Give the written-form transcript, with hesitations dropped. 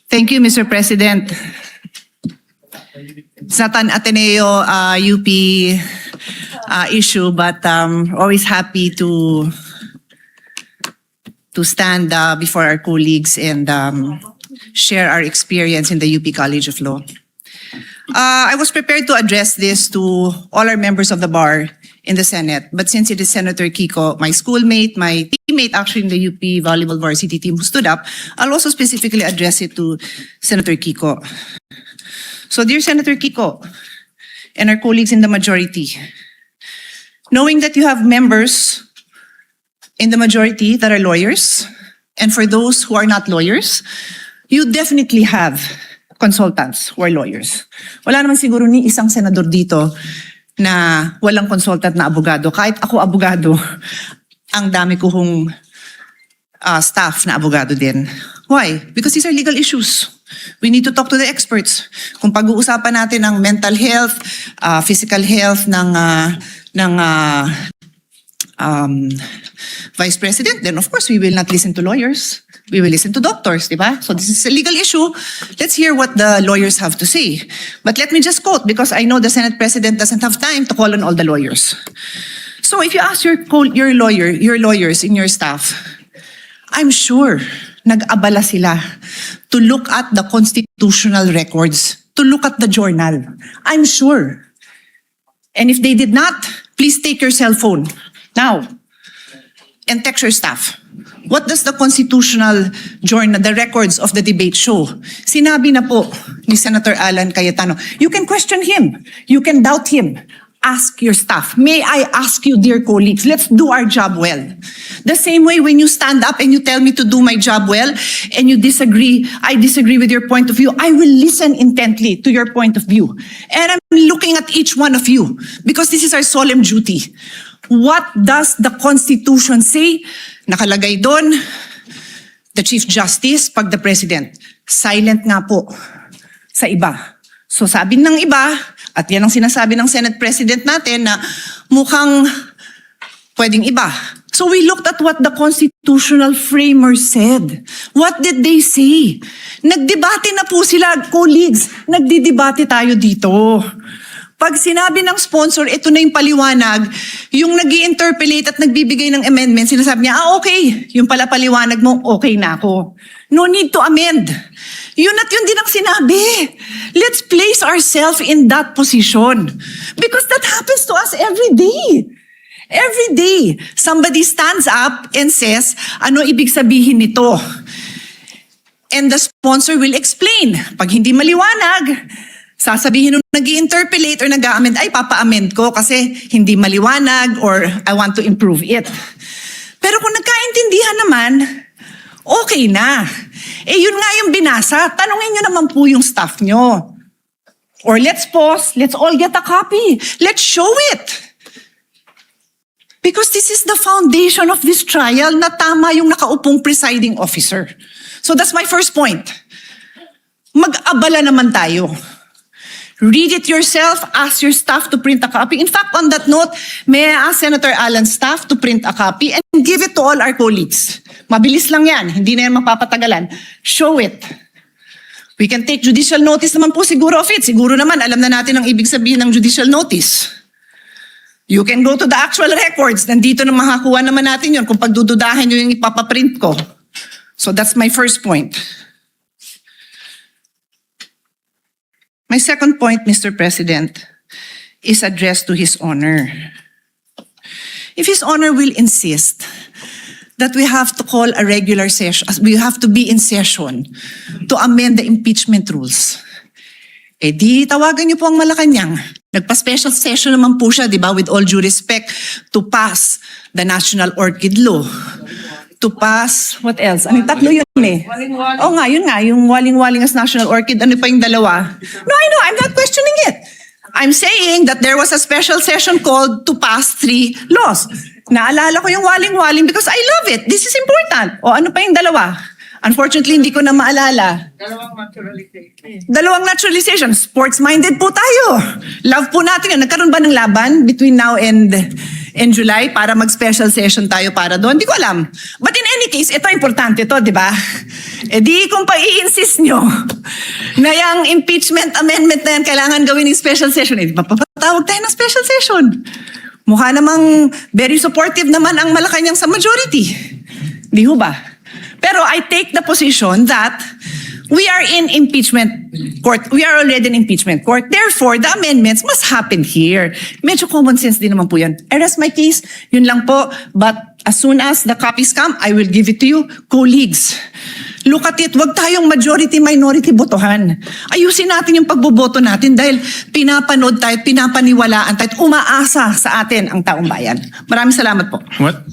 Thank you, Mr. President. It's not an Ateneo UP issue, but always happy to stand before our colleagues and share our experience in the UP College of Law. I was prepared to address this to all our members of the bar in the Senate, but since it is Senator Kiko, my schoolmate, my teammate actually in the UP Volleyball Varsity team who stood up, I'll also specifically address it to Senator Kiko. So dear Senator Kiko and our colleagues in the majority, knowing that you have members in the majority that are lawyers, and for those who are not lawyers, you definitely have consultants who are lawyers. Wala naman siguro ni isang senador dito na walang consultant na abogado. Kahit ako abogado, ang dami ko hong staff na abogado din. Why? Because these are legal issues. We need to talk to the experts. Kung pag-uusapan natin ng mental health, physical health ng Vice President, then of course we will not listen to lawyers. We will listen to doctors, di ba? So this is a legal issue. Let's hear what the lawyers have to say. But let me just quote, because I know the Senate President doesn't have time to call on all the lawyers. So if you ask your lawyers in your staff, I'm sure nag-abala sila to look at the constitutional records, to look at the journal. I'm sure. And if they did not, please take your cell phone now and text your staff. What does the constitutional journal, the records of the debate show? Sinabi na po ni Senator Alan Cayetano, you can question him, you can doubt him. Ask your staff. May I ask you, dear colleagues, let's do our job well. The same way when you stand up and you tell me to do my job well and you disagree, I disagree with your point of view, I will listen intently to your point of view. And I'm looking at each one of you because this is our solemn duty. What does the Constitution say? Nakalagay doon, the Chief Justice, pag the President. Silent nga po sa iba. So sabi ng iba, at yan ang sinasabi ng Senate President natin na mukhang pwedeng iba. So we looked at what the constitutional framers said. What did they say? Nagdebate na po sila, colleagues. Nagdidebate tayo dito. Pag sinabi ng sponsor, ito na yung paliwanag, yung nag-i-interpolate at nagbibigay ng amendment, sinasabi niya, okay, yung pala paliwanag mo, okay na ako. No need to amend. Yun at yun din ang sinabi. Let's place ourselves in that position. Because that happens to us every day. Every day, somebody stands up and says, ano ibig sabihin nito? And the sponsor will explain. Pag hindi maliwanag, sasabihin nung nag-i-interpolate or nag-a-amend, ay papa-amend ko kasi hindi maliwanag or I want to improve it. Pero kung nagkaintindihan naman, okay na. Eh yun nga yung binasa, tanungin nyo naman po yung staff nyo. Or let's pause, let's all get a copy. Let's show it. Because this is the foundation of this trial na tama yung nakaupong presiding officer. So that's my first point. Mag-abala naman tayo. Read it yourself, ask your staff to print a copy. In fact, on that note, may I ask Senator Alan's staff to print a copy and give it to all our colleagues. Mabilis lang yan, hindi na yan mapapatagalan. Show it. We can take judicial notice naman po siguro of it. Siguro naman, alam na natin ang ibig sabihin ng judicial notice. You can go to the actual records. Nandito na makakuha naman natin yun kung pagdududahan nyo yung ipapaprint ko. So that's my first point. My second point, Mr. President, is addressed to His Honor. If His Honor will insist that we have to call a regular session, we have to be in session to amend the impeachment rules, eh di tawagan niyo po ang Malacanang. Nagpa-special session naman po siya, di ba, with all due respect, to pass the National Orchid Law. To pass, what else? Ano yung tatlo yun eh? Oo nga, yun nga, yung waling-waling as National Orchid, ano pa yung dalawa? No, I know, I'm not questioning it. I'm saying that there was a special session called to pass 3 laws. Naalala ko yung waling-waling because I love it. This is important. O ano pa yung dalawa? Unfortunately, hindi ko na maalala. Dalawang naturalization. Sports-minded po tayo. Love po natin yun. Nagkaroon ba ng laban between now and in July para mag-special session tayo para doon. Hindi ko alam. But in any case, ito importante to, di ba? E di kung pa-i-insist nyo na yung impeachment amendment na yan kailangan gawin ng special session, eh, papatawag tayo ng special session. Mukha namang very supportive naman ang Malacanang sa majority. Di ho ba? Pero I take the position that we are in impeachment court. We are already in impeachment court. Therefore, the amendments must happen here. Medyo common sense din naman po yan. I rest my case. Yun lang po. But as soon as the copies come, I will give it to you. Colleagues, look at it. Huwag tayong majority-minority botohan. Ayusin natin yung pagboboto natin dahil pinapanood tayo, pinapaniwalaan tayo, at umaasa sa atin ang taong bayan. Maraming salamat po. What